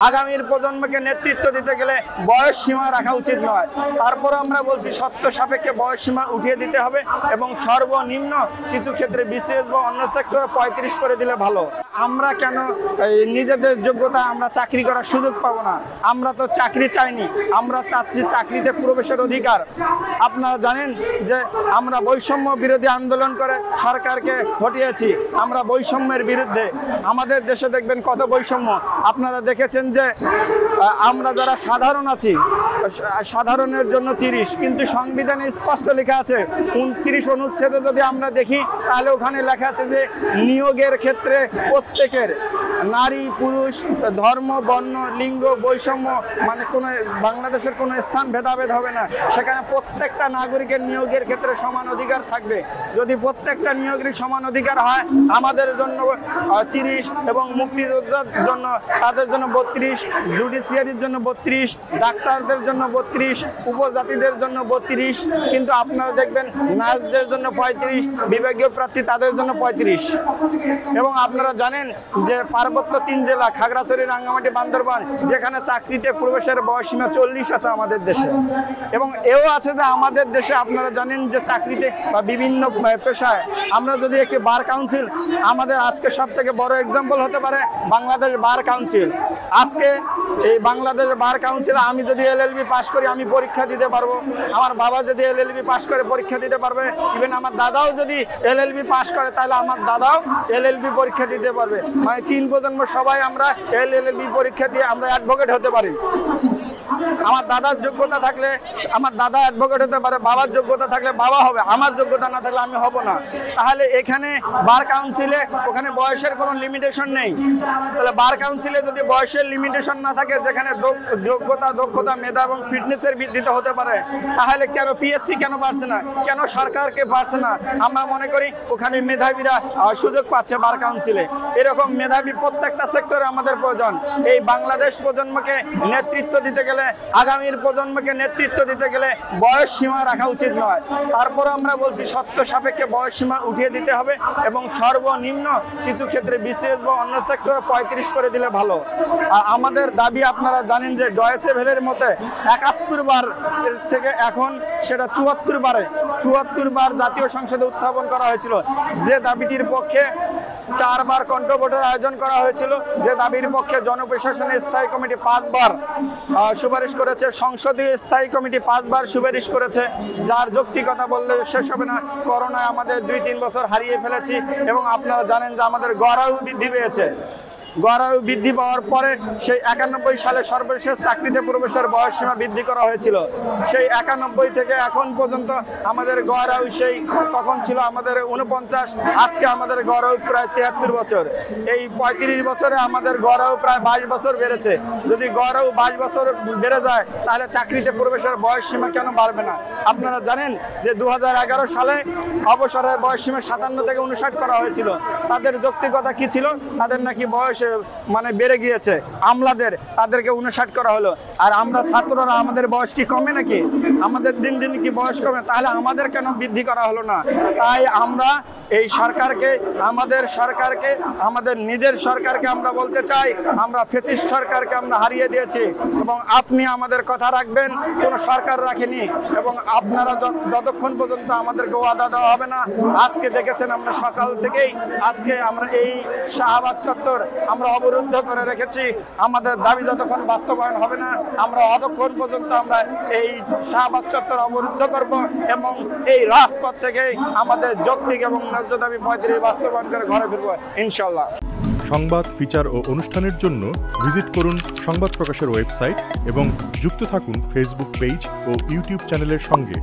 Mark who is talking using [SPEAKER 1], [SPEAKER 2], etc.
[SPEAKER 1] আগামীর প্রজন্মকে নেতৃত্ব দিতে গেলে বয়স সীমা রাখা উচিত নয়। তারপর আমরা বলছি সত্য সাপেক্ষে বয়স সীমা উঠিয়ে দিতে হবে এবং সর্বনিম্ন কিছু ক্ষেত্রে বিসিএস বা অন্য সেক্টরে 35 করে দিলে ভালো। আমরা কেন নিজেদের যোগ্যতা আমরা চাকরি করার সুযোগ পাবো না? আমরা তো চাকরি চাইনি, আমরা চাচ্ছি চাকরিতে প্রবেশের অধিকার। আপনারা জানেন যে আমরা বৈষম্য বিরোধী আন্দোলন করে সরকারকে হটিয়েছি। আমরা বৈষম্যের বিরুদ্ধে। আমাদের দেশে দেখবেন কত বৈষম্য। আপনারা দেখেছেন যে আমরা যারা সাধারণ আছি, সাধারণের জন্য 30, কিন্তু সংবিধানে স্পষ্ট লেখা আছে 29 অনুচ্ছেদে যদি আমরা দেখি তাহলে ওখানে লেখা আছে যে নিয়োগের ক্ষেত্রে প্রত্যেকের নারী পুরুষ ধর্ম বর্ণ লিঙ্গ বৈষম্য মানে কোনো বাংলাদেশের কোনো স্থান ভেদাভেদ হবে না। সেখানে প্রত্যেকটা নাগরিকের নিয়োগের ক্ষেত্রে সমান অধিকার থাকবে। যদি প্রত্যেকটা নিয়োগের সমান অধিকার হয়, আমাদের জন্য 30 এবং মুক্তিযোদ্ধার জন্য তাদের জন্য 32, জুডিশিয়ারির জন্য 32, ডাক্তারদের জন্য 32, উপজাতিদের জন্য 32, কিন্তু আপনারা দেখবেন নার্সদের জন্য 35, বিভাগীয় প্রার্থী তাদের জন্য 35। এবং আপনারা জানেন যে পার্বত্য 3 জেলা খাগড়াছড়ি রাঙ্গামাটি বান্দরবান যেখানে চাকরিতে প্রবেশের বয়সসীমা 40 আছে আমাদের দেশে। এবং এও আছে যে আমাদের দেশে আপনারা জানেন যে চাকরিতে বা বিভিন্ন পেশায় আমরা যদি একটি বার কাউন্সিল, আমাদের আজকে সব থেকে বড় এক্সাম্পল হতে পারে বাংলাদেশ বার কাউন্সিল। আজকে এই বাংলাদেশ বার কাউন্সিলে আমি যদি এলএলবি পাশ করি আমি পরীক্ষা দিতে পারবো, আমার বাবা যদি এলএলবি পাশ করে পরীক্ষা দিতে পারবে, ইভেন আমার দাদাও যদি এলএলবি পাশ করে তাহলে আমার দাদাও এলএলবি পরীক্ষা দিতে পারবে। মানে 3 প্রজন্ম সবাই আমরা এলএলবি পরীক্ষা দিয়ে আমরা অ্যাডভোকেট হতে পারি। আমার দাদার যোগ্যতা থাকলে আমার দাদা অ্যাডভোকেট হতে পারে, বাবার যোগ্যতা থাকলে বাবা হবে, আমার যোগ্যতা না থাকলে আমি হব না। তাহলে এখানে বার কাউন্সিলে ওখানে বয়সের কোনো লিমিটেশন নেই। তাহলে বার কাউন্সিলে যদি বয়সের লিমিটেশন না থাকে, যেখানে যোগ্যতা দক্ষতা মেধা এবং ফিটনেসের ভিত্তিতে হতে পারে, তাহলে কেন পিএসসি কেন পারছে না, কেন সরকারকে পারছে না? আমরা মনে করি ওখানে মেধাবীরা সুযোগ পাচ্ছে বার কাউন্সিলে। এরকম মেধাবী প্রত্যেকটা সেক্টরে আমাদের প্রয়োজন। এই বাংলাদেশ প্রজন্মকে নেতৃত্ব দিতে গেলে, আগামীর প্রজন্মকে নেতৃত্ব দিতে গেলে বয়স সীমা রাখা উচিত নয়। তারপর আমরা বলছি সত্য সাপেক্ষে বয়স সীমা উঠিয়ে দিতে হবে এবং সর্বনিম্ন কিছু ক্ষেত্রে বিসিএস বা অন্য সেক্টরে 35 করে দিলে ভালো। আর আমাদের দাবি আপনারা জানেন যে ডয়েসে ভেলের মতে 71 বার থেকে এখন সেটা 74 বার জাতীয় সংসদে উত্থাপন করা হয়েছিল। যে দাবিটির পক্ষে 4 বার কণ্ঠ ভোটের আয়োজন করা হয়েছিল, যে দাবির পক্ষে জনপ্রশাসনের স্থায়ী কমিটি 5 বার সুপারিশ করেছে, সংসদীয় স্থায়ী কমিটি 5 বার সুপারিশ করেছে, যার যৌক্তিকতা বললে শেষ হবে না। করোনায় আমাদের 2-3 বছর হারিয়ে ফেলেছি এবং আপনারা জানেন যে আমাদের গড় বৃদ্ধি পেয়েছে। গড় বৃদ্ধি পাওয়ার পরে সেই 91 সালে সর্বশেষ চাকরিতে প্রবেশের বয়সসীমা বৃদ্ধি করা হয়েছিল। সেই 91 থেকে এখন পর্যন্ত আমাদের গড় সেই তখন ছিল আমাদের 49, আজকে আমাদের গড় প্রায় 73 বছর। এই 35 বছরে আমাদের গড় প্রায় 22 বছর বেড়েছে। যদি গড় 22 বছর বেড়ে যায় তাহলে চাকরিতে প্রবেশের বয়সসীমা কেন বাড়বে না? আপনারা জানেন যে 2011 সালে অবসরের বয়সসীমা 57 থেকে 59 করা হয়েছিল। তাদের যৌক্তিকতা কি ছিল? তাদের নাকি বয়স মানে বেড়ে গিয়েছে, আমলাদের তাদেরকে 59 করা হলো। আর আমরা ছাত্ররা আমাদের বয়স কি কমে নাকি? আমাদের দিন দিন কি বয়স কমে? তাহলে আমাদের কেন বৃদ্ধি করা হলো না? তাই আমরা এই সরকারকে, আমাদের নিজের সরকারকে আমরা বলতে চাই, আমরা ফ্যাসিস্ট সরকারকে আমরা হারিয়ে দিয়েছি এবং আপনি আমাদের কথা রাখবেন, কোনো সরকার রাখেনি। এবং আপনারা যতক্ষণ পর্যন্ত আমাদেরকে ওয়াদা দেওয়া হবে না, আজকে দেখেছেন আমরা সকাল থেকেই আজকে আমরা এই শাহবাগ চত্বর আমরা অবরুদ্ধ করে রেখেছি। আমাদের দাবি যতক্ষণ বাস্তবায়ন হবে না, আমরা অতক্ষণ পর্যন্ত আমরা এই শাহবাগ চত্বর অবরুদ্ধ করব এবং এই রাজপথ থেকে আমাদের যৌক্তিক এবং ন্যায্য দাবি 35 বাস্তবায়ন করে ঘরে ফিরব ইনশাল্লাহ।
[SPEAKER 2] সংবাদ, ফিচার ও অনুষ্ঠানের জন্য ভিজিট করুন সংবাদ প্রকাশের ওয়েবসাইট এবং যুক্ত থাকুন ফেসবুক পেজ ও ইউটিউব চ্যানেলের সঙ্গে।